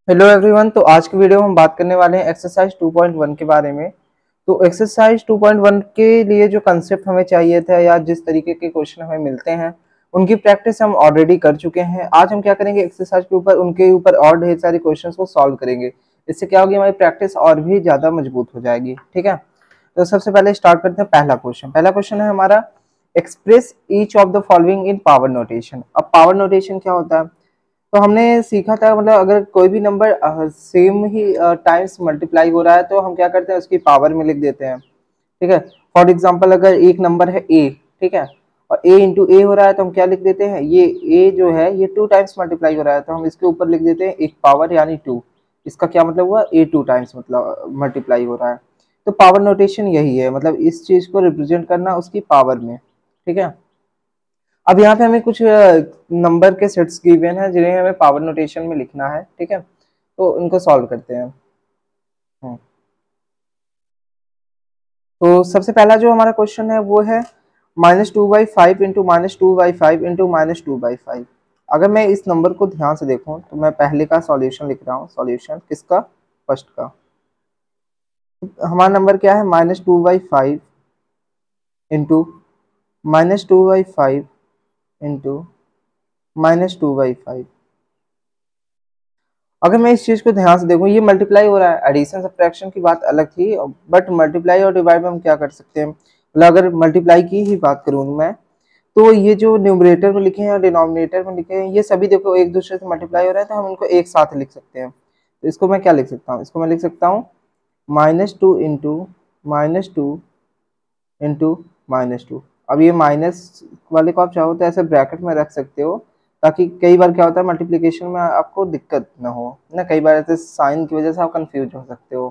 Hello everyone. तो आज की वीडियो में हम बात करने वाले हैं एक्सरसाइज 2.1 के बारे में। तो एक्सरसाइज 2.1 के लिए जो कंसेप्ट हमें चाहिए था या जिस तरीके के क्वेश्चन हमें मिलते हैं उनकी प्रैक्टिस हम ऑलरेडी कर चुके हैं। आज हम क्या करेंगे, एक्सरसाइज के ऊपर उनके ऊपर और ढेर सारे क्वेश्चंस को सॉल्व करेंगे। इससे क्या होगी, हमारी प्रैक्टिस और भी ज़्यादा मजबूत हो जाएगी। ठीक है, तो सबसे पहले स्टार्ट करते हैं। पहला क्वेश्चन है हमारा, express each of the following in power notation. अब पावर नोटेशन क्या होता है, तो हमने सीखा था, मतलब अगर कोई भी नंबर सेम ही टाइम्स मल्टीप्लाई हो रहा है तो हम क्या करते हैं, उसकी पावर में लिख देते हैं। ठीक है, फॉर एग्जांपल अगर एक नंबर है ए, ठीक है, और ए इंटू ए हो रहा है तो हम क्या लिख देते हैं, ये ए जो है ये 2 टाइम्स मल्टीप्लाई हो रहा है तो हम इसके ऊपर लिख देते हैं एक पावर यानी 2। इसका क्या मतलब हुआ, ए 2 टाइम्स मतलब मल्टीप्लाई हो रहा है। तो पावर नोटेशन यही है, मतलब इस चीज को रिप्रेजेंट करना उसकी पावर में। ठीक है, अब यहाँ पे हमें कुछ नंबर के सेट्स गिवन हैं जिन्हें हमें पावर नोटेशन में लिखना है। ठीक है, तो इनको सॉल्व करते हैं। हम्म, तो सबसे पहला जो हमारा क्वेश्चन है वो है -2/5 इंटू -2/5 इंटू -2/5। अगर मैं इस नंबर को ध्यान से देखूं तो मैं पहले का सॉल्यूशन लिख रहा हूँ। सॉल्यूशन किसका, फर्स्ट का। हमारा नंबर क्या है, -2/5 इंटू -2/5 इंटू -2/5। अगर मैं इस चीज को ध्यान से देखूं, ये मल्टीप्लाई हो रहा है, एडिशन सब्ट्रैक्शन की बात अलग थी, बट मल्टीप्लाई और डिवाइड में हम क्या कर सकते हैं, मतलब अगर मल्टीप्लाई की ही बात करूं मैं, तो ये जो न्यूमरेटर में लिखे हैं और डिनोमिनेटर में लिखे हैं ये सभी देखो एक दूसरे से मल्टीप्लाई हो रहा है तो हम इनको एक साथ लिख सकते हैं। तो इसको मैं क्या लिख सकता हूँ, इसको मैं लिख सकता हूँ -2 इंटू -2। अब ये माइनस वाले को आप चाहो तो ऐसे ब्रैकेट में रख सकते हो, ताकि कई बार क्या होता है मल्टीप्लिकेशन में आपको दिक्कत ना हो ना, कई बार ऐसे साइन की वजह से आप कंफ्यूज हो सकते हो।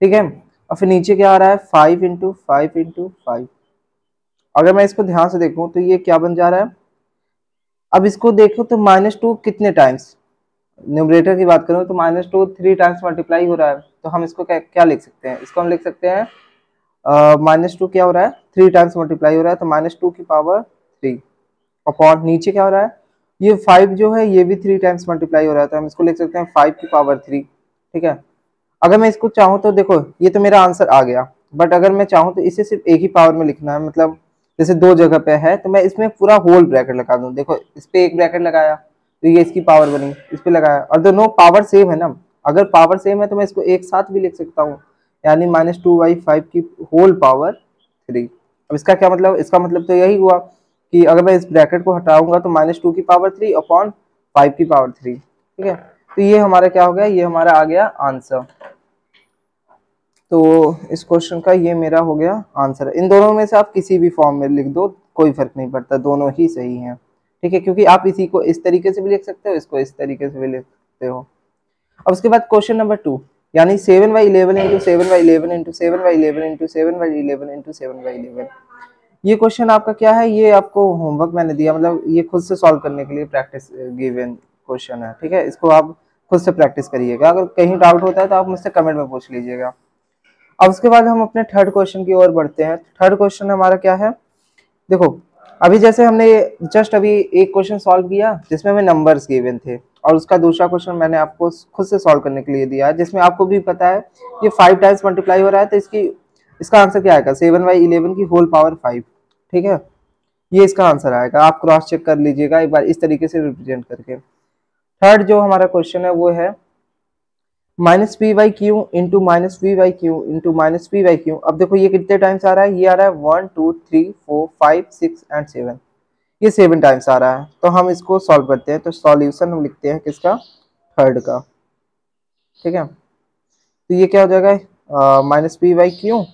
ठीक है, और फिर नीचे क्या आ रहा है, 5 इंटू 5। अगर मैं इसको ध्यान से देखूं तो ये क्या बन जा रहा है, अब इसको देखो तो -2 कितने टाइम्स, न्यूमरेटर की बात करूं तो -2 3 टाइम्स मल्टीप्लाई हो रहा है, तो हम इसको क्या लिख सकते हैं, इसको हम लिख सकते हैं -2 क्या हो रहा है, 3 टाइम्स मल्टीप्लाई हो रहा है तो -2 की पावर 3 अपॉन नीचे क्या हो रहा है, ये 5 जो है ये भी 3 टाइम्स मल्टीप्लाई हो रहा है तो हम इसको लिख सकते हैं 5 की पावर 3। ठीक है, अगर मैं इसको चाहूँ तो देखो ये तो मेरा आंसर आ गया, बट अगर मैं चाहूँ तो इसे सिर्फ एक ही पावर में लिखना है, मतलब जैसे दो जगह पे है तो मैं इसमें पूरा होल ब्रैकेट लगा दूं। देखो इस पे एक ब्रैकेट लगाया तो ये इसकी पावर बनी, इस पे लगाया, और दोनों पावर सेम है ना, अगर पावर सेम है तो मैं इसको एक साथ भी लिख सकता हूँ, यानी -2/5 की होल पावर 3। अब इसका क्या मतलब, इसका मतलब तो यही हुआ कि अगर मैं इस ब्रैकेट को हटाऊंगा तो -2 की पावर 3 अपॉन 5 की पावर 3। ठीक है, तो ये हमारा क्या हो गया, ये हमारा आ गया आंसर। तो इस क्वेश्चन का ये मेरा हो गया आंसर। इन दोनों में से आप किसी भी फॉर्म में लिख दो, कोई फर्क नहीं पड़ता, दोनों ही सही हैं। ठीक है, क्योंकि आप इसी को इस तरीके से भी लिख सकते हो, इसको इस तरीके से भी लिख सकते हो। अब उसके बाद क्वेश्चन नंबर 2, यानी 7/11 इंटू 7/11 इंटू 7/11 इंटू 7/11 इंटू 7/11। ये क्वेश्चन आपका क्या है, ये आपको होमवर्क मैंने दिया, मतलब ये खुद से सॉल्व करने के लिए प्रैक्टिस गिवन क्वेश्चन है। ठीक है, इसको आप खुद से प्रैक्टिस करिएगा, अगर कहीं डाउट होता है तो आप मुझसे कमेंट में पूछ लीजिएगा। अब उसके बाद हम अपने थर्ड क्वेश्चन की ओर बढ़ते हैं। थर्ड क्वेश्चन हमारा क्या है, देखो अभी जैसे हमने जस्ट अभी एक क्वेश्चन सॉल्व किया जिसमें हमें नंबर्स गिवन थे, और उसका दूसरा क्वेश्चन मैंने आपको खुद से सॉल्व करने के लिए दिया है, जिसमें आपको भी पता है ये 5 टाइम्स मल्टीप्लाई हो रहा है तो इसका आंसर क्या आएगा, 7/11 की होल पावर 5। ठीक है, ये इसका आंसर आएगा, आप क्रॉस चेक कर लीजिएगा एक बार इस तरीके से रिप्रेजेंट करके। थर्ड जो हमारा क्वेश्चन है वो है -p/q into -v/q into -p/q। अब देखो ये कितने टाइम्स आ रहा है, ये आ रहा है 1 2 3 4 5 6 एंड 7, ये 7 टाइम्स आ रहा है। तो हम इसको सॉल्व करते हैं, तो सॉल्यूशन हम लिखते हैं किसका, थर्ड का। ठीक है, तो ये क्या हो जाएगा, -p/q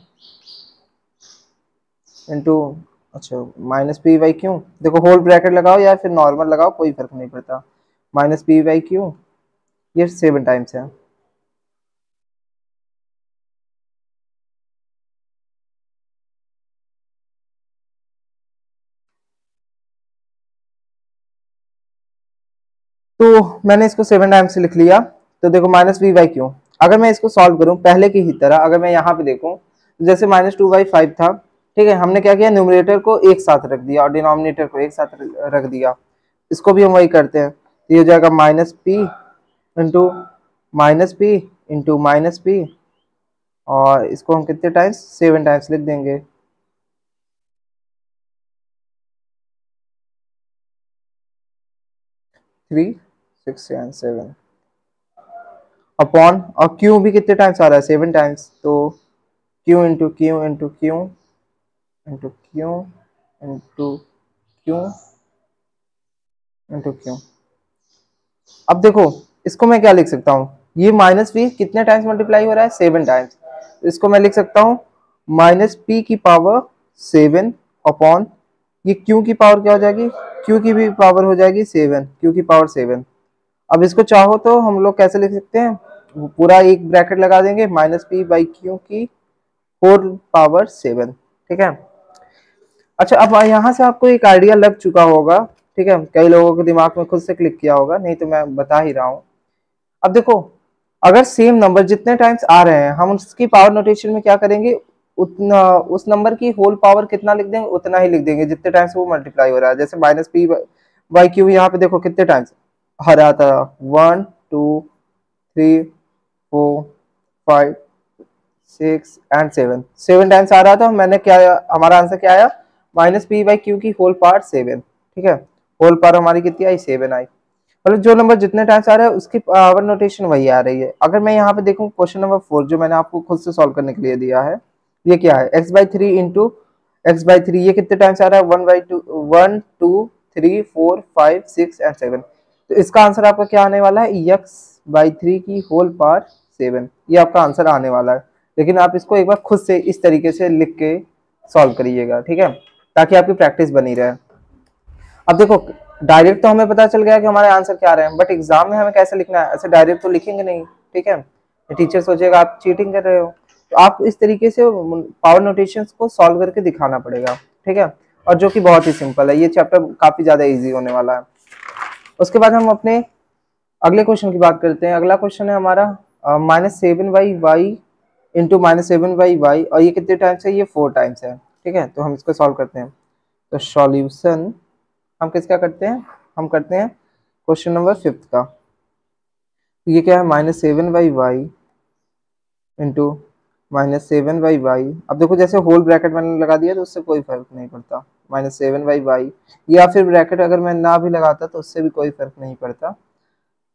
इंटू, अच्छा -p/q, देखो होल ब्रैकेट लगाओ या फिर नॉर्मल लगाओ कोई फर्क नहीं पड़ता, -p/q, ये 7 टाइम्स है। तो मैंने इसको 7 टाइम्स से लिख लिया। तो देखो -v/q, अगर मैं इसको सॉल्व करूं पहले की ही तरह, अगर मैं यहाँ पे देखूं जैसे -2/5 था, ठीक है, हमने क्या किया, न्यूमरेटर को एक साथ रख दिया और डिनोमिनेटर को एक साथ रख दिया, इसको भी हम वही करते हैं। तो ये हो जाएगा -p into minus P into minus P, और इसको हम कितने टाइम्स, 7 टाइम्स लिख देंगे। 3 6 एंड 7 अपॉन, और क्यू भी कितने टाइम्स आ रहा है, 7 टाइम्स, तो Q into Q into Q into Q into Q into Q. अब देखो इसको मैं क्या लिख सकता हूँ, ये माइनस पी कितने टाइम्स मल्टीप्लाई हो रहा है, 7 टाइम्स, इसको मैं लिख सकता हूँ माइनस पी की पावर 7 अपॉन, ये क्यू की पावर क्या हो जाएगी, क्यू की भी पावर हो जाएगी 7, क्यू की पावर 7। अब इसको चाहो तो हम लोग कैसे लिख सकते हैं, पूरा एक ब्रैकेट लगा देंगे, माइनस पी बाई क्यू की होल पावर 7, ठीक है। अच्छा, अब यहाँ से आपको एक आइडिया लग चुका होगा, ठीक है, कई लोगों के दिमाग में खुद से क्लिक किया होगा, नहीं तो मैं बता ही रहा हूँ। अब देखो, अगर सेम नंबर जितने टाइम्स आ रहे हैं, हम उसकी पावर नोटेशन में क्या करेंगे, उतना उस नंबर की होल पावर कितना लिख देंगे, उतना ही लिख देंगे जितने टाइम्स वो मल्टीप्लाई हो रहा है। जैसे माइनस पी बाई क्यू, यहाँ पे देखो कितने टाइम्स आ रहा था, 1 2 3 4 5 6 एंड 7 टाइम्स आ रहा था। मैंने क्या, हमारा आंसर क्या आया, माइनस पी बाई क्यू की होल पावर 7, ठीक है, होल पावर हमारी कितनी आई, 7 आई। मतलब जो नंबर जितने टाइम्स आ रहा है उसकी पावर नोटेशन वही आ रही है। अगर मैं यहाँ पे देखूँ क्वेश्चन नंबर 4 जो मैंने आपको खुद से सॉल्व करने के लिए दिया है, ये क्या है, x/3 इंटू x/3, ये कितने टाइम्स आ रहा है, 1/2 1 2 3 4 5 6 एंड 7। तो इसका आंसर आपका क्या आने वाला है, x/3 की होल पावर 7, ये आपका आंसर आने वाला है। लेकिन आप इसको एक बार खुद से इस तरीके से लिख के सॉल्व करिएगा, ठीक है, ताकि आपकी प्रैक्टिस बनी रहे। अब देखो, डायरेक्ट तो हमें पता चल गया कि हमारे आंसर क्या आ रहे हैं, बट एग्जाम में हमें कैसे लिखना है, ऐसे डायरेक्ट तो लिखेंगे नहीं, ठीक है, टीचर सोचेगा आप चीटिंग कर रहे हो। तो आप इस तरीके से पावर नोटेशंस को सॉल्व करके दिखाना पड़ेगा, ठीक है, और जो कि बहुत ही सिंपल है, ये चैप्टर काफी ज्यादा इजी होने वाला है। उसके बाद हम अपने अगले क्वेश्चन की बात करते हैं। अगला क्वेश्चन है हमारा -7/y इंटू -7/y, और ये कितने टाइम्स है, ये 4 टाइम्स है, ठीक है। तो हम इसको सॉल्व करते हैं। तो सॉल्यूशन हम किसका करते हैं, हम करते हैं क्वेश्चन नंबर 5 का। तो ये क्या है, -7/y इंटू -7/y। अब देखो जैसे होल ब्रैकेट मैंने लगा दिया तो उससे कोई फर्क नहीं पड़ता, -7/y, या फिर ब्रैकेट अगर मैं ना भी लगाता तो उससे भी कोई फर्क नहीं पड़ता।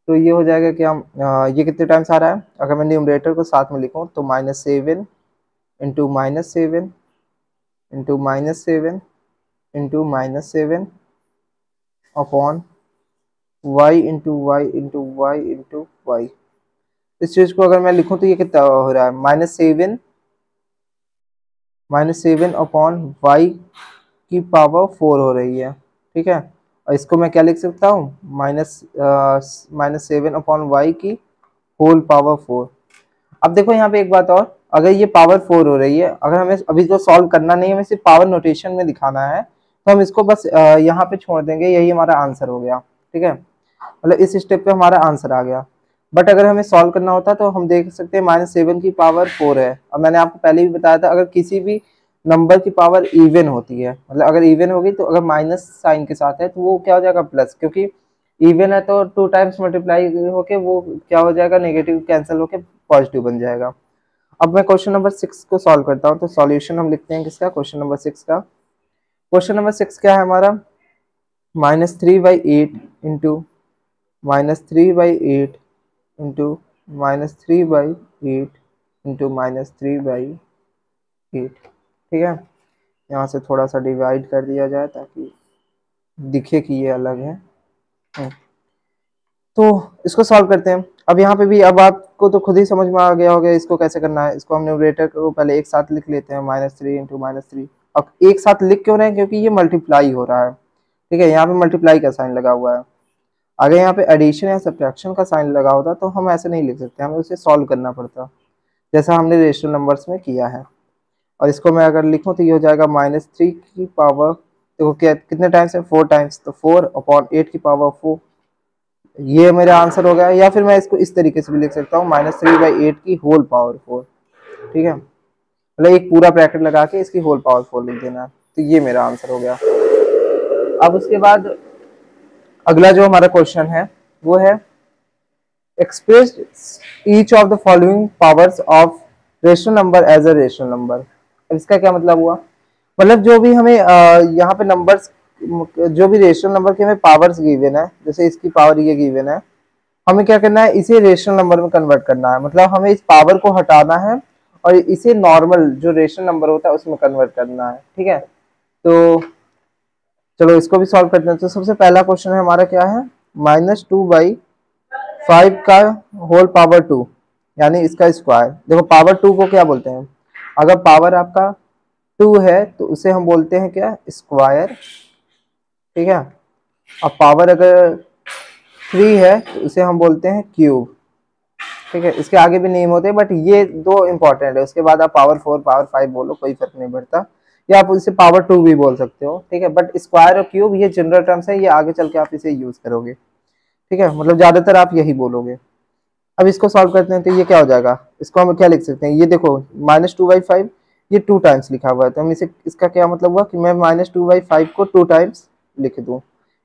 तो ये हो जाएगा कि हम ये कितने टाइम्स आ रहा है, अगर मैं न्यूमरेटर को साथ में लिखूं तो -7 into -7 into -7 into -7 upon y into y into y into y. इस चीज को अगर मैं लिखूं तो ये कितना हो रहा है, -7 अपॉन वाई की पावर 4 हो रही है, ठीक है। और इसको मैं क्या लिख सकता हूँ, -7 अपॉन वाई की होल पावर 4। अब देखो यहाँ पे एक बात और, अगर ये पावर 4 हो रही है, अगर हमें अभी जो सॉल्व करना नहीं है, हमें सिर्फ पावर नोटेशन में दिखाना है, तो हम इसको बस यहाँ पे छोड़ देंगे, यही हमारा आंसर हो गया, ठीक है, मतलब इस स्टेप पे हमारा आंसर आ गया। बट अगर हमें सॉल्व करना होता तो हम देख सकते हैं -7 की पावर 4 है, और मैंने आपको पहले भी बताया था अगर किसी भी नंबर की पावर इवन होती है, मतलब अगर इवन होगी तो अगर माइनस साइन के साथ है तो वो क्या हो जाएगा, प्लस, क्योंकि इवन है तो 2 टाइम्स मल्टीप्लाई होके वो क्या हो जाएगा, नेगेटिव कैंसिल होके पॉजिटिव बन जाएगा। अब मैं क्वेश्चन नंबर 6 को सॉल्व करता हूँ। तो सॉल्यूशन हम लिखते हैं किसका, क्वेश्चन नंबर 6 का। क्वेश्चन नंबर 6 क्या है हमारा, -3/8 इंटू -3/8 इंटू -3/8 इंटू -3/8, ठीक है। यहाँ से थोड़ा सा डिवाइड कर दिया जाए ताकि दिखे कि ये अलग है। तो इसको सॉल्व करते हैं। अब यहाँ पे भी अब आपको तो खुद ही समझ में आ गया होगा इसको कैसे करना है। इसको हम न्यूमरेटर को पहले एक साथ लिख लेते हैं, -3 इंटू -3। अब एक साथ लिख क्यों रहे हैं, क्योंकि ये मल्टीप्लाई हो रहा है, ठीक है, यहाँ पे मल्टीप्लाई का साइन लगा हुआ है। अगर यहाँ पे एडिशन या सब्ट्रैक्शन का साइन लगा होता तो हम ऐसे नहीं लिख सकते, हमें उसे सॉल्व करना पड़ता, जैसा हमने रेशनल नंबर्स में किया है। और इसको मैं अगर लिखूं तो ये हो जाएगा -3 की पावर, देखो क्या कितने टाइम्स है, 4 टाइम्स, तो 4 अपॉन 8 की पावर 4, ये मेरा आंसर हो गया। या फिर मैं इसको इस तरीके से भी लिख सकता हूँ, -3/8 की होल पावर 4, ठीक है, मतलब एक पूरा ब्रैकेट लगा के इसकी होल पावर 4 लिख देना, तो ये मेरा आंसर हो गया। अब उसके बाद अगला जो हमारा क्वेश्चन है वो है express each of the following powers of rational number as a rational number. इसका क्या मतलब हुआ, मतलब जो भी हमें यहाँ पे नंबर्स, जो भी रेशनल नंबर के हमें पावर्स गिवन है, जैसे इसकी पावर ये गिवन है, हमें क्या करना है, इसे रेशनल नंबर में कन्वर्ट करना है। मतलब हमें इस पावर को हटाना है और इसे नॉर्मल जो रेशनल नंबर होता है उसमें कन्वर्ट करना है। ठीक है, तो चलो इसको भी सॉल्व करते हैं। तो सबसे पहला क्वेश्चन है हमारा क्या है, -2/5 का होल पावर 2, यानी इसका स्क्वायर। देखो पावर 2 को क्या बोलते हैं, अगर पावर आपका 2 है तो उसे हम बोलते हैं क्या, स्क्वायर। ठीक है, अब पावर अगर 3 है तो उसे हम बोलते हैं क्यूब। ठीक है, इसके आगे भी नेम होते हैं बट ये दो इंपॉर्टेंट है, उसके बाद आप पावर 4 पावर 5 बोलो, कोई फर्क नहीं पड़ता, या आप इसे पावर 2 भी बोल सकते हो। ठीक है, बट स्क्वायर और क्यूब ये जनरल टर्म्स है, ये आगे चल के आप इसे यूज करोगे। ठीक है, मतलब ज्यादातर आप यही बोलोगे। अब इसको सॉल्व करते हैं तो ये क्या हो जाएगा, इसको हम क्या लिख सकते हैं, ये देखो -2/5 ये 2 टाइम्स लिखा हुआ है, तो हम इसे, इसका क्या मतलब हुआ कि मैं -2/5 को 2 टाइम्स लिख दूं,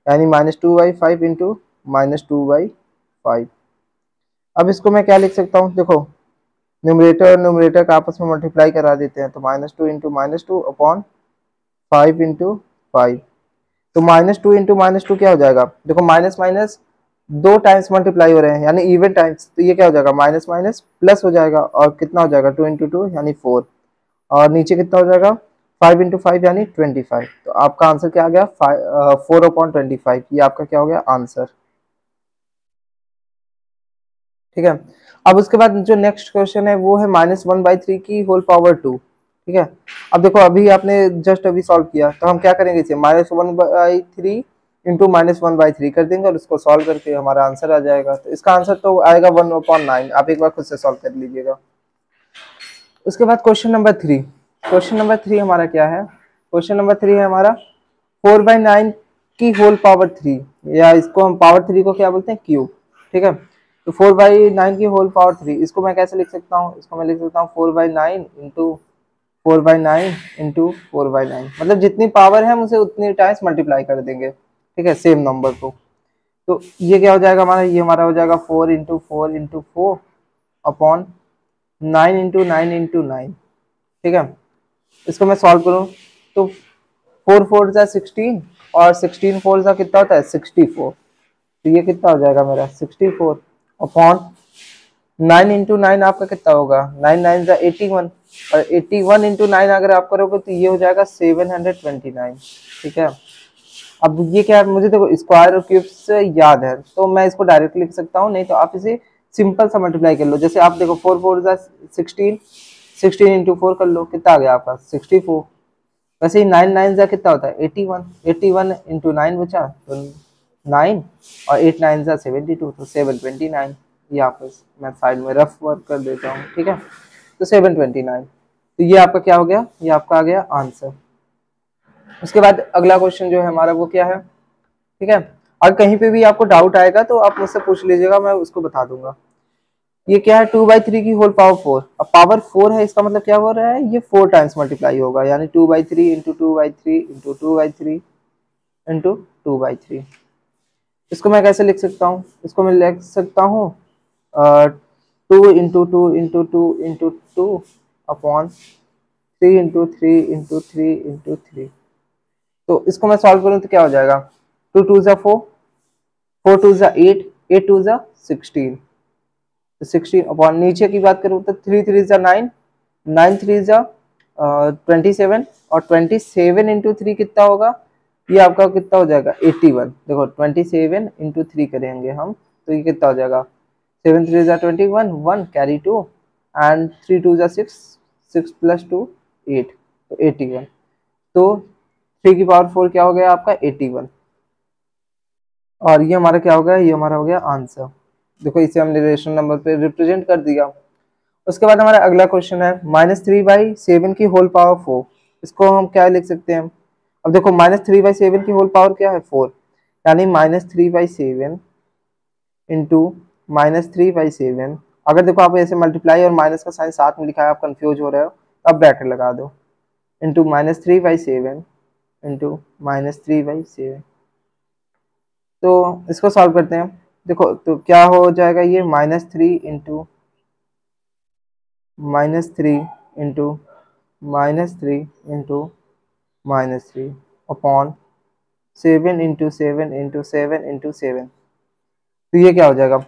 यानी -2/5 इंटू -2/5। अब इसको मैं क्या लिख सकता हूँ, देखो न्यूमरेटर और न्यूमरेटर का आपस में मल्टीप्लाई करा देते हैं, तो -2 इंटू -2 अपॉन 5 इंटू 5। तो -2 इंटू -2 क्या हो जाएगा, देखो माइनस माइनस 2 टाइम्स मल्टीप्लाई हो रहे हैं यानी इवन टाइम्स, तो ये क्या हो जाएगा, माइनस माइनस प्लस हो जाएगा, और कितना हो जाएगा 2 इंटू 2 यानी 4, और नीचे कितना हो जाएगा 5 इंटू 5 यानी 25। तो आपका आंसर क्या आ गया, 4/25, ये आपका क्या हो गया आंसर। ठीक है, अब उसके बाद जो नेक्स्ट क्वेश्चन है वो है -1/3 की होल पावर 2। ठीक है, अब देखो अभी आपने जस्ट अभी सॉल्व किया, तो हम क्या करेंगे इसे -1/3 इंटू -1/3 कर देंगे और उसको सॉल्व करके हमारा आंसर आ जाएगा। तो इसका आंसर तो आएगा 1/9। आप एक बार खुद से सॉल्व कर लीजिएगा। उसके बाद क्वेश्चन नंबर 3 हमारा क्या है, क्वेश्चन नंबर 3 है हमारा 4/9 की होल पावर 3, या इसको हम पावर 3 को क्या बोलते हैं, क्यूब। ठीक है, तो 4/9 की होल पावर 3, इसको मैं कैसे लिख सकता हूँ, इसको मैं लिख सकता हूँ 4/9 इंटू 4/9 इंटू 4/9, मतलब जितनी पावर है हम उसे उतनी टाइम्स मल्टीप्लाई कर देंगे। ठीक है, सेम नंबर को। तो ये क्या हो जाएगा हमारा, ये हमारा हो जाएगा 4 into 4 into 4 upon 9 into 9 into 9। ठीक है, इसको मैं सॉल्व करूँ तो 4 4 जा 16 और 16 4 जा कितना होता है 64। तो ये कितना हो जाएगा मेरा 64 अपॉन 9 इंटू 9 आपका कितना होगा, 9 9 जा 81, और 81 इंटू 9 अगर आप करोगे तो ये हो जाएगा 729। ठीक है, अब ये क्या है, मुझे देखो स्क्वायर और क्यूब से याद है तो मैं इसको डायरेक्ट लिख सकता हूँ, नहीं तो आप इसे सिंपल सा मल्टीप्लाई कर लो। जैसे आप देखो 4 4 जा 16, 16 इंटू 4 कर लो, कितना आ गया आपका 64। वैसे ही 9 9 जा कितना होता है 81, 81 इंटू 9 बचा तो 9, और 8 9 जा 72, तो 729। ये आपको मैं साइड में रफ वर्क कर देता हूँ। ठीक है, तो 729, तो ये आपका क्या हो गया, ये आपका आ गया आंसर। उसके बाद अगला क्वेश्चन जो है हमारा वो क्या है। ठीक है, और कहीं पे भी आपको डाउट आएगा तो आप मुझसे पूछ लीजिएगा, मैं उसको बता दूंगा। ये क्या है 2/3 की होल पावर 4। अब पावर 4 है, इसका मतलब क्या हो रहा है, ये 4 टाइम्स मल्टीप्लाई होगा, यानी 2/3 इंटू 2/3 इंटू 2/3 इंटू 2/3। इसको मैं कैसे लिख सकता हूँ, इसको मैं लिख सकता हूँ 2 into 2 into 2 into 2 upon 3 into 3 into 3 into 3। तो इसको मैं सॉल्व करूँ तो क्या हो जाएगा, 2 2 जा 4, 4 2 जा 8, 8 2 जा 16, तो 16 अपॉन नीचे की बात करूँ तो 3 3 जा 9, 9 3 जा 27, और 27 इंटू 3 कितना होगा, ये आपका कितना हो जाएगा 81। देखो 27 इंटू 3 करेंगे हम तो ये कितना हो जाएगा 7 3 जा 21, 1 कैरी 2, एंड 3 2 जा 6, 6 प्लस 2 8, तो 81। तो 3 की पावर 4 क्या हो गया आपका 81, और ये हमारा क्या हो गया, ये हमारा हो गया आंसर। देखो इसे हमने रेशनल नंबर पे रिप्रेजेंट कर दिया। उसके बाद हमारा अगला क्वेश्चन है -3/7 की होल पावर 4। इसको हम क्या लिख सकते हैं, अब देखो -3/7 की होल पावर क्या है 4, यानी -3/7 इंटू -3/7। अगर देखो आप ऐसे मल्टीप्लाई और माइनस का साइन साथ में लिखा है, आप कंफ्यूज हो रहे हो तो आप ब्रैकेट लगा दो, इंटू -3/7 इंटू -3/7। तो इसको सॉल्व करते हैं। देखो तो क्या हो जाएगा, ये -3 into into -3 into -3 upon 7 into 7 into 7 into 7। तो ये क्या हो जाएगा,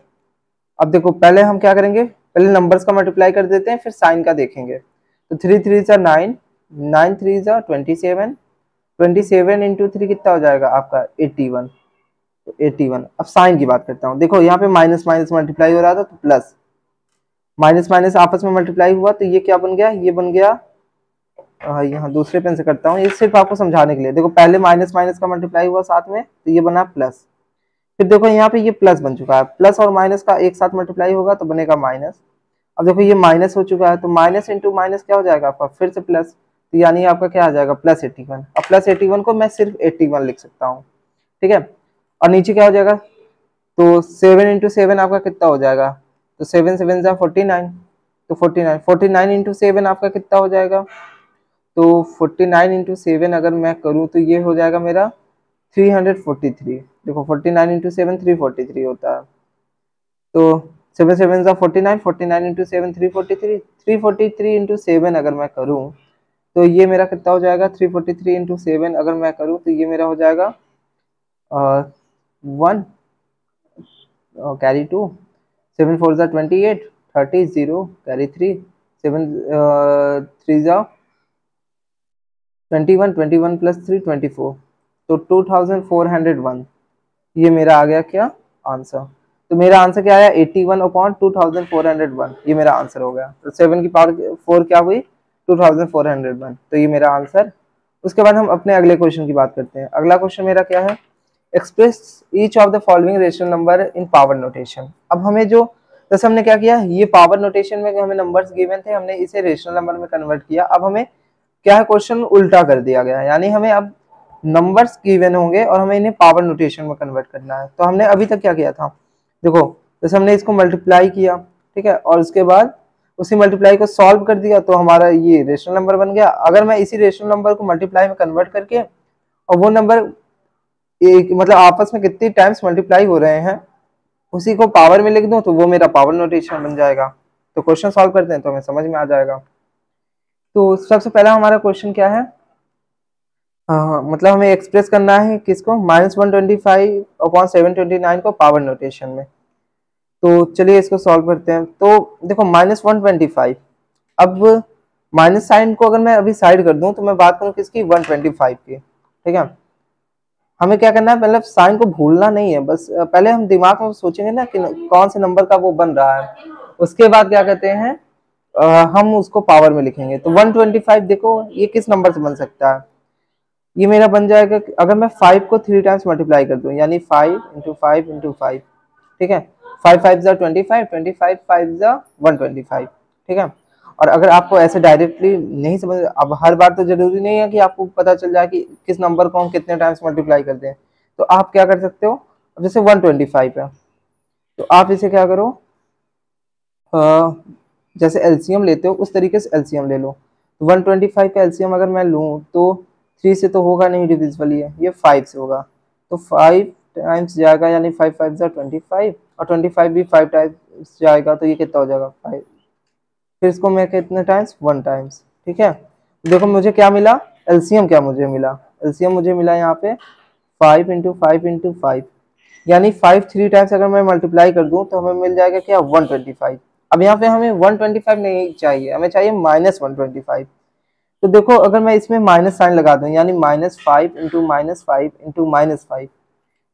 अब देखो पहले हम क्या करेंगे, पहले नंबर्स का मल्टीप्लाई कर देते हैं फिर साइन का देखेंगे। तो 3 3 जा 9, 9 3 जा 27, 27 इंटू 3 कितना हो जाएगा आपका 81। तो 81, अब साइन की बात करता हूँ। देखो यहाँ पे माइनस माइनस मल्टीप्लाई हो रहा था तो प्लस, माइनस माइनस आपस में मल्टीप्लाई हुआ तो ये क्या बन गया, ये बन गया, यहाँ दूसरे पेन से करता हूँ, ये सिर्फ आपको समझाने के लिए। देखो पहले माइनस माइनस का मल्टीप्लाई हुआ साथ में तो ये बना प्लस, फिर देखो यहाँ पे ये प्लस बन चुका है, प्लस और माइनस का एक साथ मल्टीप्लाई होगा तो बनेगा माइनस। अब देखो ये माइनस हो चुका है तो माइनस इंटू माइनस क्या हो जाएगा आपका फिर से प्लस, तो यानी आपका क्या आ जाएगा +81। अब +81 को मैं सिर्फ 81 लिख सकता हूँ, ठीक है। और नीचे क्या हो जाएगा, तो 7 इंटू 7 आपका कितना हो जाएगा, तो 7 7 जा 49, तो 49 49 इंटू 7 आपका कितना हो जाएगा, तो 49 इंटू 7 अगर मैं करूँ तो ये हो जाएगा मेरा 343। देखो 49 इंटू 7 343 होता है, तो 7 7 जा 49, 49 इंटू 7 343, 343 इंटू 7 अगर मैं करूँ तो ये मेरा कितना हो जाएगा, 343 इंटू 7 अगर मैं करूँ तो ये मेरा हो जाएगा 1 कैरी 2, 7 4 जा 28, 30 0 कैरी 3, 7 3 जा 21, 21 प्लस 3 24, तो 2401 ये मेरा आ गया क्या आंसर। तो मेरा आंसर क्या आया 81/2401, ये मेरा आंसर हो गया। तो 7 की पावर 4 क्या हुई 2401, तो ये मेरा आंसर। उसके बाद हम अपने अगले क्वेश्चन की बात करते हैं। अगला क्वेश्चन मेरा क्या है, express each of the following rational number in power notation. अब हमें जो, जैसे हमने क्या किया, ये पावर नोटेशन में हमें नंबर्स गिवन थे, हमने इसे रेशनल नंबर में कन्वर्ट किया। अब हमें क्या है, क्वेश्चन उल्टा कर दिया गया है, यानी हमें अब नंबर्स गिवन होंगे और हमें इन्हें पावर नोटेशन में कन्वर्ट करना है। तो हमने अभी तक क्या किया था, देखो जैसे हमने इसको मल्टीप्लाई किया, ठीक है, और उसके बाद उसी मल्टीप्लाई को सॉल्व कर दिया तो हमारा ये रेशनल नंबर बन गया। अगर मैं इसी रेशनल नंबर को मल्टीप्लाई में कन्वर्ट करके और वो नंबर एक मतलब आपस में कितनी टाइम्स मल्टीप्लाई हो रहे हैं उसी को पावर में लिख दूं तो वो मेरा पावर नोटेशन बन जाएगा। तो क्वेश्चन सॉल्व करते हैं तो हमें समझ में आ जाएगा। तो सबसे पहला हमारा क्वेश्चन क्या है, हाँ मतलब हमें एक्सप्रेस करना है किसको, -125/729 को पावर नोटेशन में। तो चलिए इसको सॉल्व करते हैं। तो देखो -125, अब माइनस साइन को अगर मैं अभी साइड कर दूं तो मैं बात करूं किसकी, 125 की, ठीक है। हमें क्या करना है, मतलब साइन को भूलना नहीं है, बस पहले हम दिमाग में सोचेंगे ना कि कौन से नंबर का वो बन रहा है, उसके बाद क्या कहते हैं हम उसको पावर में लिखेंगे। तो 125 देखो ये किस नंबर से बन सकता है, ये मेरा बन जाएगा अगर मैं 5 को 3 टाइम्स मल्टीप्लाई कर दूं, यानी 5 इंटू 5 इंटू 5, ठीक है। 5 5 जा 25, 25 5 जा 125, ठीक है। और अगर आपको ऐसे डायरेक्टली नहीं समझ, अब हर बार तो जरूरी नहीं है कि आपको पता चल जाए कि किस नंबर को हम कितने टाइम्स मल्टीप्लाई करते हैं। तो आप क्या कर सकते हो, जैसे 125 है तो आप इसे क्या करो, जैसे एलसीएम लेते हो उस तरीके से एलसीएम ले लो। तो 125 का एलसीएम अगर मैं लूँ तो 3 से तो होगा नहीं डिविजिबल, ये 5 से होगा। तो 5 टाइम्स जाएगा, यानी 5 5 जा 25 और 25 भी 5 टाइम्स जाएगा तो ये कितना हो जाएगा 5। फिर इसको मैं कितने टाइम्स, 1 टाइम्स, ठीक है। देखो मुझे क्या मिला, एलसीएम क्या मुझे मिला, एलसीएम मुझे मिला यहाँ पे 5 इंटू 5 इंटू 5, यानी 5 3 टाइम्स अगर मैं मल्टीप्लाई कर दूं तो हमें मिल जाएगा क्या 125। अब यहाँ पे हमें 125 नहीं चाहिए, हमें चाहिए -125। तो देखो अगर मैं इसमें माइनस साइन लगा दूं, यानी -5 इंटू -5 इंटू -5,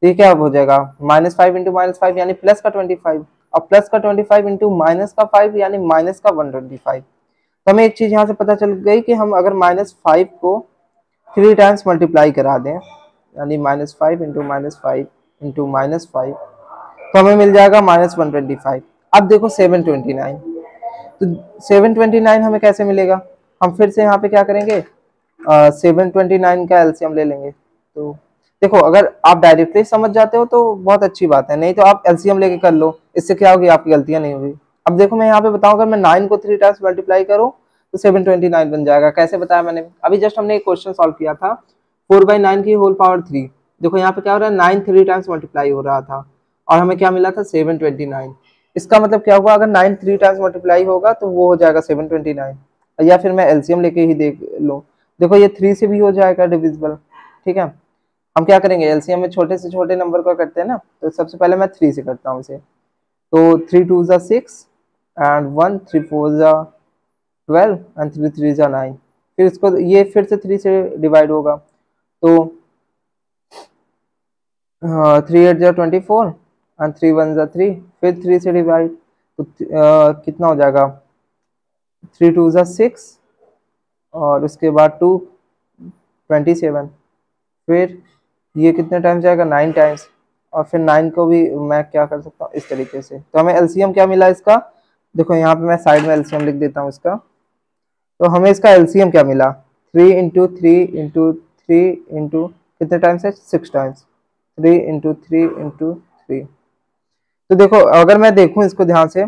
तो ये क्या हो जाएगा, -5 इंटू -5 यानी प्लस का 25, और प्लस का 25 इंटू माइनस का 5 यानी माइनस का 125। तो हमें एक चीज यहाँ से पता चल गई कि हम अगर -5 को 3 टाइम्स मल्टीप्लाई करा दें, यानी -5 इंटू -5 इंटू -5, तो हमें मिल जाएगा -125। अब देखो 729, तो 729 हमें कैसे मिलेगा, हम फिर से यहाँ पे क्या करेंगे, 729 का एलसीएम ले लेंगे। तो देखो अगर आप डायरेक्टली समझ जाते हो तो बहुत अच्छी बात है, नहीं तो आप एलसीएम लेके कर लो, इससे क्या होगी आपकी गलतियां नहीं होगी। अब देखो मैं यहाँ पे बताऊँ, अगर मैं 9 को 3 टाइम्स मल्टीप्लाई करूँ तो 729 बन जाएगा। कैसे बताया मैंने, अभी जस्ट हमने एक क्वेश्चन सॉल्व किया था, 4/9 की होल पावर 3। देखो यहाँ पे क्या हो रहा है, 9 3 टाइम्स मल्टीप्लाई हो रहा था, और हमें क्या मिला था 729। इसका मतलब क्या हुआ, अगर 9 3 टाइम्स मल्टीप्लाई होगा तो वो हो जाएगा 729। या फिर मैं एलसीएम लेके ही देख लो, देखो ये 3 से भी हो जाएगा डिविजिबल। ठीक है, हम क्या करेंगे एलसीएम में छोटे से छोटे नंबर को करते हैं ना, तो सबसे पहले मैं 3 से करता हूँ इसे। तो 3 2 जा 6 एंड 1 3 4 जा 12 एंड 3 3 जा 9। फिर इसको ये फिर से 3 से डिवाइड होगा, तो 3 8 जा 24 एंड 3 1 जा 3, फिर 3 से डिवाइड, तो कितना हो जाएगा 3 2 जा 6 और उसके बाद 2 27। फिर ये कितने टाइम्स जाएगा 9 टाइम्स, और फिर 9 को भी मैं क्या कर सकता हूँ इस तरीके से। तो हमें एलसीएम क्या मिला इसका, देखो यहाँ पे मैं साइड में एलसीएम लिख देता हूँ इसका। तो हमें इसका एलसीएम क्या मिला, 3 इंटू 3 इंटू 3 इंटू कितने टाइम्स है 6 टाइम्स, 3 इंटू 3 इंटू 3। तो देखो अगर मैं देखूं इसको ध्यान से,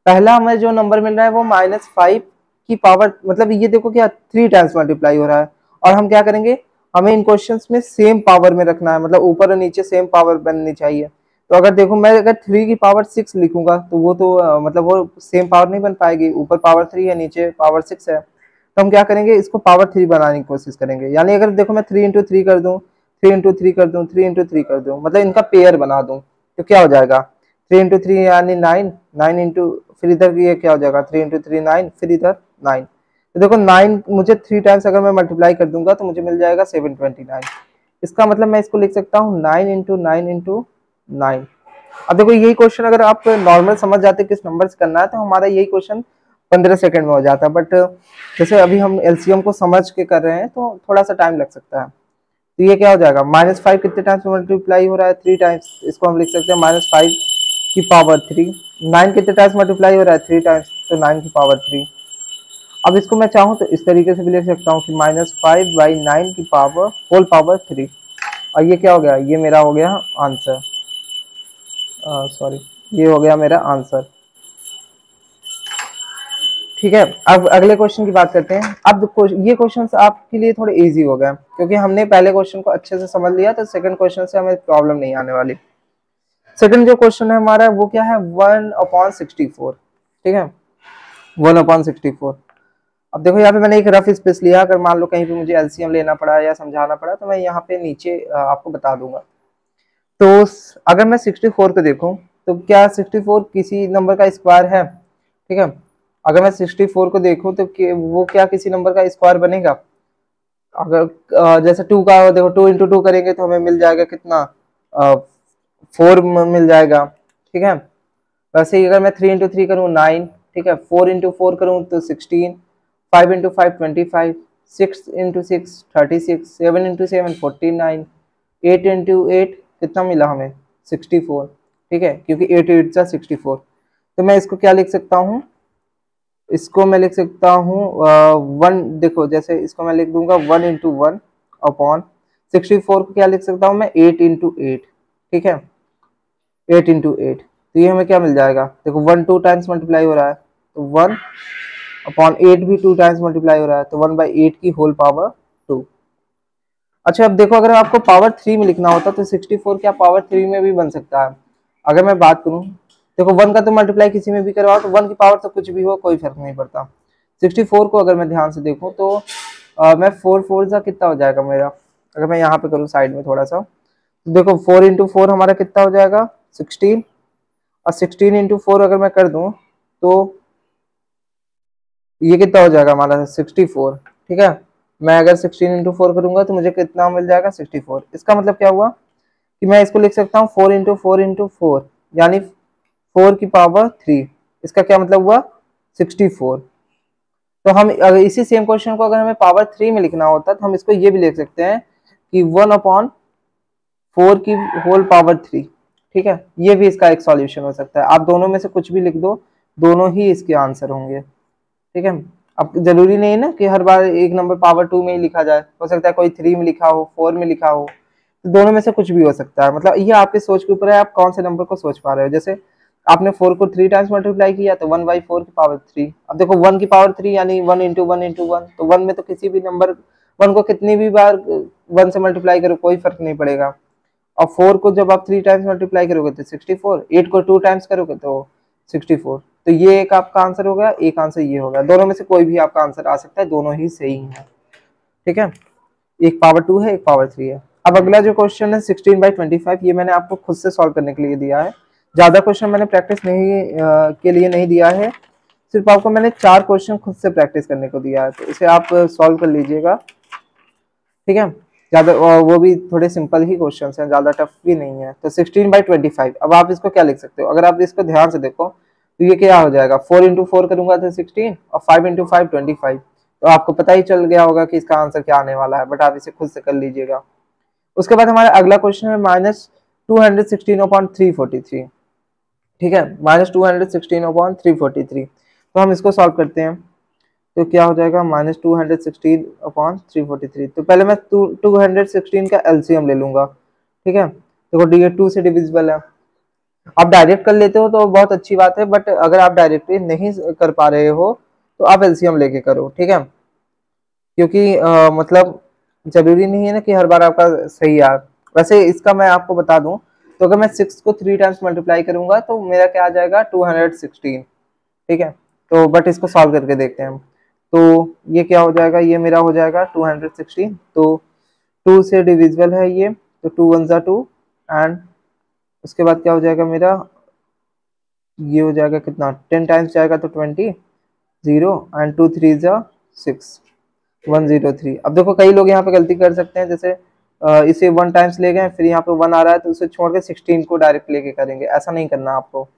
पहला हमें जो नंबर मिल रहा है वो -5 की पावर, मतलब ये देखो क्या 3 टाइम्स मल्टीप्लाई हो रहा है। और हम क्या करेंगे, हमें इन क्वेश्चंस में सेम पावर में रखना है, मतलब ऊपर और नीचे सेम पावर बननी चाहिए। तो अगर देखो मैं अगर 3 की पावर 6 लिखूंगा तो वो तो मतलब वो सेम पावर नहीं बन पाएगी, ऊपर पावर 3 है नीचे पावर 6 है। तो हम क्या करेंगे, इसको पावर 3 बनाने की कोशिश करेंगे। यानी अगर देखो मैं 3 इंटू 3 कर दूं, 3 इंटू 3 कर दूं, 3 इंटू 3 कर दूं, मतलब इनका पेयर बना दूं, तो क्या हो जाएगा 3 इंटू 3 यानी 9, 9 इंटू फिर इधर ये क्या हो जाएगा 3 इंटू 3 9, फिर इधर 9। तो देखो 9 मुझे 3 टाइम्स अगर मैं मल्टीप्लाई कर दूंगा तो मुझे मिल जाएगा 729। इसका मतलब मैं इसको लिख सकता हूँ 9 इंटू 9 इंटू 9। अब देखो यही क्वेश्चन अगर आप नॉर्मल समझ जाते किस नंबर से करना है तो हमारा यही क्वेश्चन 15 सेकंड में हो जाता, बट जैसे अभी हम एलसीएम को समझ के कर रहे हैं तो थोड़ा सा टाइम लग सकता है। तो ये क्या हो जाएगा -5 कितने टाइम्स मल्टीप्लाई हो रहा है 3 टाइम्स, इसको हम लिख सकते हैं -5 की पावर 3। 9 कितने टाइम्स मल्टीप्लाई हो रहा है 3 टाइम्स, तो 9 की पावर 3। अब इसको मैं चाहूँ तो इस तरीके से भी लिख सकता हूँ कि -5/9 की पावर होल पावर 3। और ये क्या हो गया, ये मेरा हो गया आंसर, सॉरी ये हो गया मेरा आंसर। ठीक है, अब अगले क्वेश्चन की बात करते हैं। अब ये क्वेश्चन आपके लिए थोड़े इजी हो गए क्योंकि हमने पहले क्वेश्चन को अच्छे से समझ लिया, तो सेकंड क्वेश्चन से हमें प्रॉब्लम नहीं आने वाली। सेकंड जो क्वेश्चन है हमारा वो क्या है 1/64। ठीक है, 1/64। अब देखो यहाँ पे मैंने एक रफ स्पेस लिया, अगर मान लो कहीं पे मुझे एलसीएम लेना पड़ा या समझाना पड़ा तो मैं यहाँ पे नीचे आपको बता दूंगा। तो अगर मैं 64 को देखूं तो क्या 64 किसी नंबर का स्क्वायर है। ठीक है, अगर मैं 64 को देखूं तो वो क्या किसी नंबर का स्क्वायर बनेगा। अगर जैसे 2 का देखो 2 इंटू 2 करेंगे तो हमें मिल जाएगा कितना 4 मिल जाएगा। ठीक है, वैसे ही अगर मैं 3 इंटू 3 करूँ 9। ठीक है, 4 इंटू 4 करूँ तो 16, 5 इंटू 5 25, 6 इंटू 6 36, 7 इंटू 7 49, 8 इंटू 8 कितना मिला हमें 64। ठीक है, क्योंकि 8 8 जा 64। तो मैं इसको क्या लिख सकता हूँ, इसको मैं लिख सकता हूँ 1, देखो जैसे इसको मैं लिख दूंगा 1 इंटू 1 अपॉन 64 को क्या लिख सकता हूँ मैं 8 इंटू 8। ठीक है, 8 इंटू 8, तो ये हमें क्या मिल जाएगा, देखो 1 2 टाइम्स मल्टीप्लाई हो रहा है तो 1 अपॉन 8 भी 2 टाइम्स मल्टीप्लाई हो रहा है तो 1/8 की होल पावर 2। अच्छा अब देखो अगर आपको पावर 3 में लिखना होता तो 64 क्या पावर 3 में भी बन सकता है। अगर मैं बात करूं, देखो 1 का तो मल्टीप्लाई किसी में भी करवाओ तो 1 की पावर तो कुछ भी हो कोई फर्क नहीं पड़ता। 64 को अगर मैं ध्यान से देखूं तो मैं 4 4 सा कितना हो जाएगा मेरा, अगर मैं यहाँ पे करूँ साइड में थोड़ा सा तो देखो 4 इंटू 4 हमारा कितना हो जाएगा 16, और 16 इंटू 4 अगर मैं कर दूं तो ये कितना हो जाएगा हमारा 64। ठीक है, मैं अगर 16 इंटू 4 करूंगा तो मुझे कितना मिल जाएगा 64। इसका मतलब क्या हुआ कि मैं इसको लिख सकता हूँ 4 इंटू 4 इंटू 4 यानी 4 की पावर 3। इसका क्या मतलब हुआ 64। तो हम अगर इसी सेम क्वेश्चन को अगर हमें पावर 3 में लिखना होता तो हम इसको ये भी लिख सकते हैं कि 1/4 की होल पावर 3। ठीक है, ये भी इसका एक सॉल्यूशन हो सकता है। आप दोनों में से कुछ भी लिख दो, दोनों ही इसके आंसर होंगे। ठीक है, अब जरूरी नहीं है ना कि हर बार एक नंबर पावर 2 में ही लिखा जाए, हो सकता है कोई 3 में लिखा हो 4 में लिखा हो, तो दोनों में से कुछ भी हो सकता है। मतलब ये आपके सोच के ऊपर है, आप कौन से नंबर को सोच पा रहे हो। जैसे आपने 4 को 3 टाइम्स मल्टीप्लाई किया तो 1/4 की पावर 3। अब देखो 1 की पावर 3 यानी 1 इंटू 1 इंटू 1, तो 1 में तो किसी भी नंबर 1 को कितनी भी बार 1 से मल्टीप्लाई करो कोई फर्क नहीं पड़ेगा। और 4 को जब आप 3 टाइम्स मल्टीप्लाई करोगे तो 64, 8 को 2 टाइम्स करोगे तो 64। तो ये एक आपका आंसर हो गया, एक आंसर ये हो गया। दोनों में से कोई भी आपका आंसर आ सकता है, दोनों ही सही है। ठीक है, एक पावर 2 है, एक पावर 3 है। अब अगला जो क्वेश्चन है 16/25, ये मैंने आपको खुद से सॉल्व करने के लिए दिया है। ज्यादा क्वेश्चन मैंने प्रैक्टिस नहीं के लिए नहीं दिया है, सिर्फ आपको मैंने 4 क्वेश्चन खुद से प्रैक्टिस करने को दिया है, तो इसे आप सॉल्व कर लीजिएगा। ठीक है, ज्यादा वो भी थोड़े सिंपल ही क्वेश्चन हैं, ज्यादा टफ भी नहीं है। तो 16/25, अब आप इसको क्या लिख सकते हो, अगर आप इसको ध्यान से देखो तो ये क्या हो जाएगा, 4 इंटू 4 करूंगा तो 16 और 5 इंटू 5 25। तो आपको पता ही चल गया होगा कि इसका आंसर क्या आने वाला है, बट आप इसे खुद से कर लीजिएगा। उसके बाद हमारा अगला क्वेश्चन है -216/343। ठीक है, -216/343। तो हम इसको सॉल्व करते हैं। तो क्या हो जाएगा, -216/343। तो पहले मैं 216 का एलसीएम ले लूंगा। ठीक है, देखो ये 2 से डिविजिबल है। आप डायरेक्ट कर लेते हो तो बहुत अच्छी बात है, बट अगर आप डायरेक्टली नहीं कर पा रहे हो तो आप एलसीएम लेके करो। ठीक है, क्योंकि मतलब जरूरी नहीं है ना कि हर बार आपका सही आए। वैसे इसका मैं आपको बता दूं, तो अगर मैं 6 को 3 टाइम्स मल्टीप्लाई करूंगा तो मेरा क्या आ जाएगा, 216। ठीक है, तो बट इसको सॉल्व करके देखते हैं हम। तो ये क्या हो जाएगा, ये मेरा हो जाएगा 216। तो 2 से डिविजिबल है ये, तो 2 1 जा 2, एंड उसके बाद क्या हो जाएगा मेरा, ये हो जाएगा कितना, 10 टाइम्स जाएगा तो 20, 0 एंड 2 3 जा 6, 103। अब देखो कई लोग यहाँ पे गलती कर सकते हैं, जैसे इसे 1 टाइम्स ले गए, फिर यहाँ पे 1 आ रहा है तो उसे छोड़ के 16 को डायरेक्ट लेके करेंगे, ऐसा नहीं करना आपको।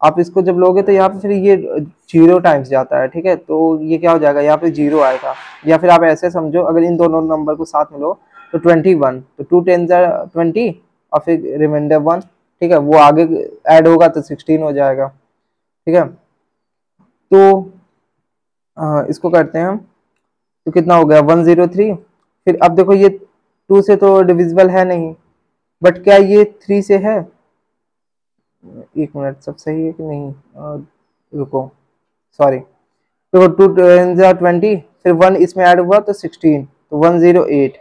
आप इसको जब लोगे तो यहाँ पे फिर ये 0 टाइम्स जाता है। ठीक है, तो ये क्या हो जाएगा, यहाँ पे 0 आएगा। या फिर आप ऐसे समझो, अगर इन दोनों नंबर को साथ में लो तो 21, तो 2 10 20 और फिर रिमाइंडर 1। ठीक है, वो आगे ऐड होगा तो 16 हो जाएगा। ठीक है, तो इसको करते हैं हम। तो कितना हो गया, 103। फिर अब देखो ये 2 से तो डिविजिबल है नहीं, बट क्या ये 3 से है, एक मिनट, सब सही है कि नहीं, रुको, सॉरी। तो 2 20, फिर 1 इसमें ऐड हुआ तो 16, तो 108।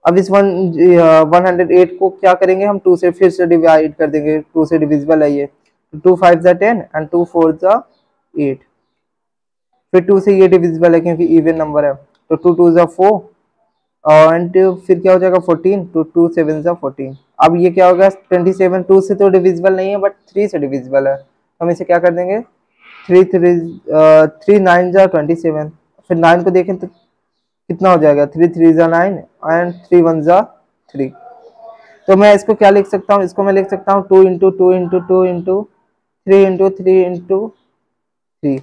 अब इस 108 को क्या करेंगे हम, 2 से फिर से डिवाइड कर देंगे, 2 से डिविजिबल है ये। 2 5 जा 10 एंड 2 4 जा 8। फिर 2 से ये डिविजिबल है क्योंकि इवन नंबर है, तो 2 2 जा 4 एंड फिर क्या हो जाएगा 14, तो 2 7 जा 14। अब ये क्या होगा 27, 2 से तो डिविजिबल नहीं है बट 3 से डिविजिबल है, तो हम इसे क्या कर देंगे, 3 9 जा 27। फिर 9 को देखें तो कितना हो जाएगा, 3 3 जा 9 एंड 3 1 जा 3। तो मैं इसको क्या लिख सकता हूँ, इसको मैं लिख सकता हूँ 2 into 2 into 2 into 3 into 3 into 3।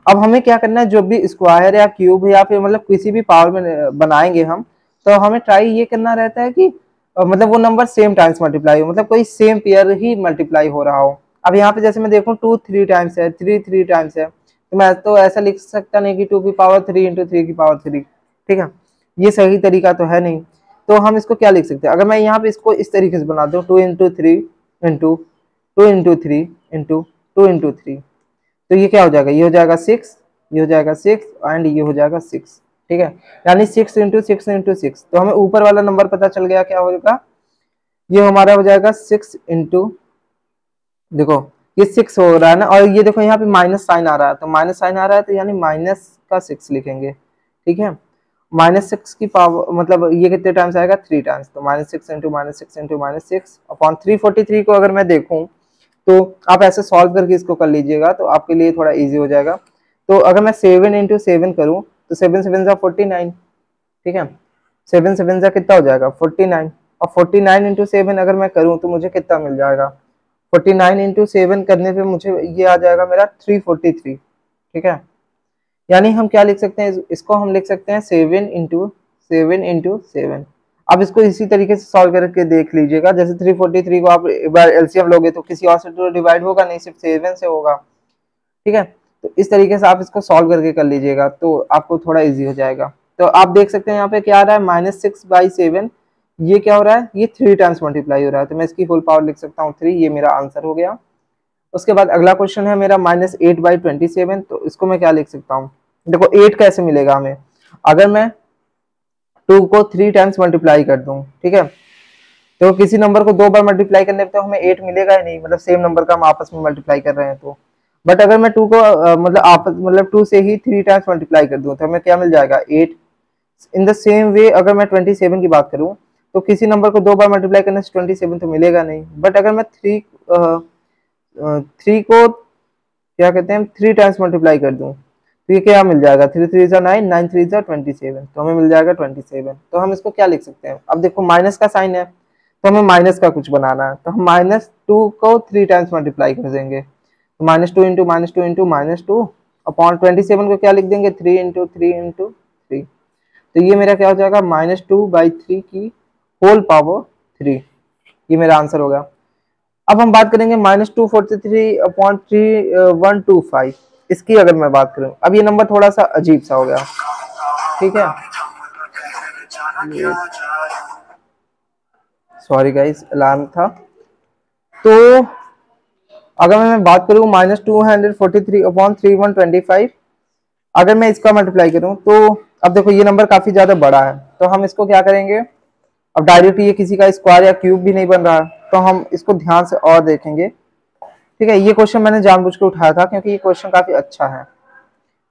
अब हमें क्या करना है, जो भी स्क्वायर या क्यूब या फिर मतलब किसी भी पावर में बनाएंगे हम, तो हमें ट्राई ये करना रहता है कि मतलब वो नंबर सेम टाइम्स मल्टीप्लाई हो, मतलब कोई सेम पेयर ही मल्टीप्लाई हो रहा हो। अब यहाँ पे जैसे मैं देखूं 2 3 टाइम्स है, 3 3 टाइम्स है, तो मैं तो ऐसा लिख सकता नहीं कि 2 की पावर 3 इंटू 3 की पावर 3। ठीक है, ये सही तरीका तो है नहीं। तो हम इसको क्या लिख सकते हैं, अगर मैं यहाँ पे इसको इस तरीके से बना दूं, 2 into 3 into 2 into 3 into 2 into 3, तो ये क्या हो जाएगा, ये हो जाएगा 6, ये हो जाएगा 6 एंड ये हो जाएगा 6। ठीक है, यानी 6 इंटू 6 इंटू 6। तो हमें ऊपर वाला नंबर पता चल गया, क्या होगा, ये हमारा हो जाएगा 6 इंटू, देखो ये 6 हो रहा है ना, और ये देखो यहाँ पे माइनस साइन आ रहा है, तो माइनस साइन आ रहा है तो यानी माइनस का 6 लिखेंगे। ठीक है, -6 की पावर मतलब ये कितने टाइम्स आएगा, 3 टाइम्स, तो -6 इंटू -6 इंटू -6 अपॉन 343 को अगर मैं देखूं तो आप ऐसे सॉल्व करके इसको कर लीजिएगा, तो आपके लिए थोड़ा इजी हो जाएगा। तो अगर मैं 7 इंटू 7 करूँ तो 7 7 जा 49। ठीक है, 7 7 जा कितना हो जाएगा 49, और 49 इंटू 7 अगर मैं करूँ तो मुझे कितना मिल जाएगा, 49 इंटू 7 करने पे मुझे ये आ जाएगा मेरा 343। ठीक है, यानी हम क्या लिख सकते हैं, इसको हम लिख सकते हैं 7 इंटू 7 इंटू 7। अब इसको इसी तरीके से सॉल्व करके देख लीजिएगा, जैसे 343 को आप एक बार एलसीएम लोगे तो किसी और से तो डिवाइड होगा नहीं, सिर्फ 7 से होगा। ठीक है, तो इस तरीके से आप इसको सॉल्व करके कर लीजिएगा तो आपको थोड़ा इजी हो जाएगा। तो आप देख सकते हैं यहाँ पे क्या आ रहा है, -6/7, ये क्या हो रहा है, ये 3 टाइम्स मल्टीप्लाई हो रहा है, तो मैं इसकी होल पावर लिख सकता हूँ 3, ये मेरा आंसर हो गया। उसके बाद अगला क्वेश्चन है मेरा -8/27, तो इसको मैं क्या लिख सकता हूँ, देखो 8 कैसे मिलेगा हमें, अगर मैं 2 को 3 टाइम्स मल्टीप्लाई कर दूं। ठीक है, तो किसी नंबर को 2 बार मल्टीप्लाई करने पे तो हमें 8 मिलेगा ही नहीं, मतलब सेम नंबर का हम आपस में मल्टीप्लाई कर रहे हैं तो। बट अगर मैं 2 को मतलब आपस मतलब 2 से ही 3 टाइम्स मल्टीप्लाई कर दूं तो हमें क्या मिल जाएगा 8। इन द सेम वे अगर मैं 27 की बात करूं तो किसी नंबर को 2 बार मल्टीप्लाई करने से 27 तो मिलेगा नहीं, बट अगर मैं 3 को क्या कहते हैं 3 टाइम्स मल्टीप्लाई कर दूं तो ये क्या मिल जाएगा 3 3 जा 9, 9 3 जा 27, तो हमें मिल जाएगा 27। तो हम इसको क्या लिख सकते हैं, अब देखो माइनस का साइन है तो हमें माइनस का कुछ बनाना है, तो हम -2 को 3 टाइम्स मल्टीप्लाई कर देंगे, तो -2 इंटू -2 इंटू -2 अपॉन 27 को क्या लिख देंगे 3 इंटू 3 इंटू 3। तो ये मेरा क्या हो जाएगा -2/3 की होल पावर 3, ये मेरा आंसर होगा। अब हम बात करेंगे -243/3125, इसकी अगर मैं बात करूं, अब ये नंबर थोड़ा सा अजीब सा हो गया, ठीक है, सॉरी गाइस अलार्म था। तो अगर मैं बात करूं -243/3125, अगर मैं इसका मल्टीप्लाई करूं तो अब देखो ये नंबर काफी ज्यादा बड़ा है, तो हम इसको क्या करेंगे, अब डायरेक्ट ये किसी का स्क्वायर या क्यूब भी नहीं बन रहा, तो हम इसको ध्यान से और देखेंगे, ठीक है। ये क्वेश्चन मैंने जानबूझ के उठाया था क्योंकि ये क्वेश्चन काफी अच्छा है।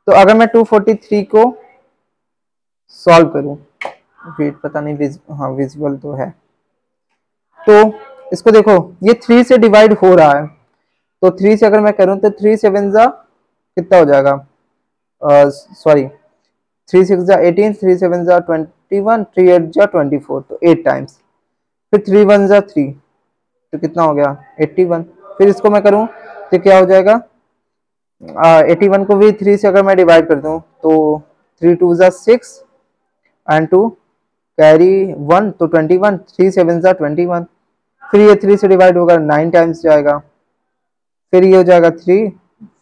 तो अगर मैं 243 को सॉल्व करूं, वेट पता नहीं हाँ विजिबल तो है, तो इसको देखो ये 3 से डिवाइड हो रहा है, तो 3 से अगर मैं करूं तो 3 7 जा कितना हो जाएगा, सॉरी 3 6 जा 18, 3 7 जा 21, 3 8 जा 24, तो 8 टाइम्स, फिर 3 1 जा 3, तो कितना हो गया 81। फिर इसको मैं करूं तो क्या हो जाएगा 81 को भी 3 से अगर मैं डिवाइड कर दूं तो 3 2 जा 6 एंड 2 कैरी 1, तो 21, 3 7 जा 21, फिर ये 3 से डिवाइड होगा 9 टाइम्स जाएगा, फिर ये हो जाएगा 3,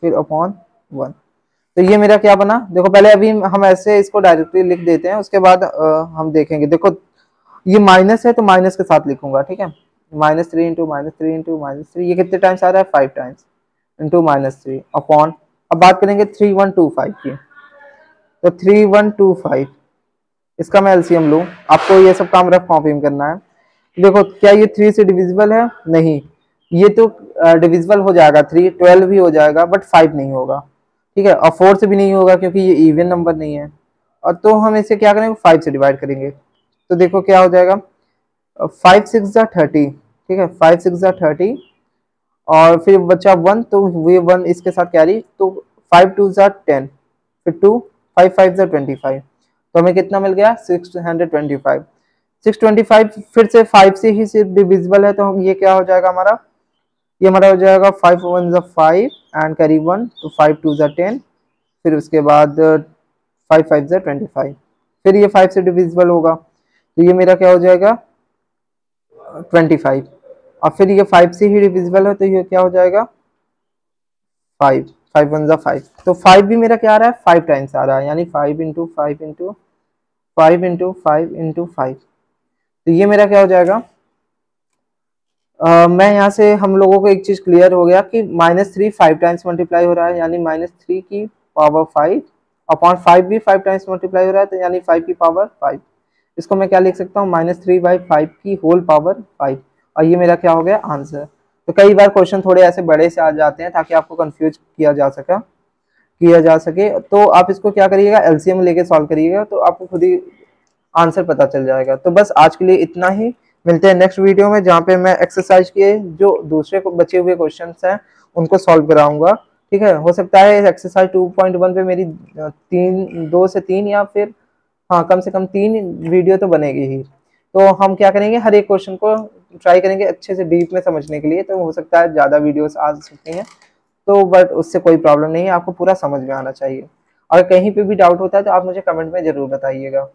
फिर अपॉन 1। तो ये मेरा क्या बना, देखो पहले अभी हम ऐसे इसको डायरेक्टली लिख देते हैं, उसके बाद हम देखेंगे। देखो ये माइनस है तो माइनस के साथ लिखूंगा, ठीक है, -3 इंटू -3 इंटू -3, ये कितने टाइम्स आ रहा है 5 टाइम्स, इंटू -3 अपॉन, अब बात करेंगे 3125 की, तो 3125 इसका मैं एलसीएम लूं, आपको ये सब काम रफ कॉपी में करना है। देखो क्या ये 3 से डिविजिबल है, नहीं, ये तो डिविजिबल हो जाएगा, 3 12 भी हो जाएगा बट 5 नहीं होगा, ठीक है, और 4 से भी नहीं होगा क्योंकि ये इवन नंबर नहीं है, और तो हम इसे क्या करेंगे 5 से डिवाइड करेंगे, तो देखो क्या हो जाएगा 5 6 जा 30, ठीक है, 5 6 जा 30, और फिर बचा 1, तो ये 1 इसके साथ कैरी, तो 5 2 जा 10, फिर 2 5 5 जा 25, तो हमें कितना मिल गया 625। 625 फिर से 5 से ही सिर्फ डिविजिबल है, तो हम ये क्या हो जाएगा हमारा, ये हमारा हो जाएगा 5 1 जा 5 एंड कैरी 1, तो 5 2 जा 10, फिर उसके बाद 5 5 जा 25, फिर ये 5 से डिविजिबल होगा, तो ये मेरा क्या हो जाएगा 25, और फिर ये 5 से ही डिविजिबल है, तो ये क्या हो जाएगा 5 5 1 जा 5, तो 5 भी मेरा क्या आ रहा है 5 टाइम्स आ रहा है, यानी 5 इंटू 5 इंटू 5 इंटू 5 इंटू 5, तो ये मेरा क्या हो जाएगा, मैं यहाँ से हम लोगों को एक चीज क्लियर हो गया कि -3 5 टाइम्स मल्टीप्लाई हो रहा है, यानी -3 की पावर 5 अपॉन 5 भी 5 टाइम्स मल्टीप्लाई हो रहा है, तो यानी 5 की पावर 5। इसको मैं क्या लिख सकता हूँ -3/5 की होल पावर 5, और ये मेरा क्या हो गया आंसर। तो कई बार क्वेश्चन थोड़े ऐसे बड़े से आ जाते हैं ताकि आपको कंफ्यूज किया जा सके, तो आप इसको क्या करिएगा एलसीएम लेके सॉल्व करिएगा, तो आपको खुद ही आंसर पता चल जाएगा। तो बस आज के लिए इतना ही, मिलते हैं नेक्स्ट वीडियो में जहाँ पे मैं एक्सरसाइज के जो दूसरे को बचे हुए क्वेश्चंस हैं उनको सॉल्व कराऊंगा, ठीक है। हो सकता है एक्सरसाइज 2.1 पे मेरी 2 से 3 या फिर हाँ कम से कम 3 वीडियो तो बनेगी ही, तो हम क्या करेंगे हर एक क्वेश्चन को ट्राई करेंगे अच्छे से डीप में समझने के लिए, तो हो सकता है ज़्यादा वीडियोस आ सकती हैं, तो बट उससे कोई प्रॉब्लम नहीं है, आपको पूरा समझ में आना चाहिए। और कहीं पे भी डाउट होता है तो आप मुझे कमेंट में ज़रूर बताइएगा।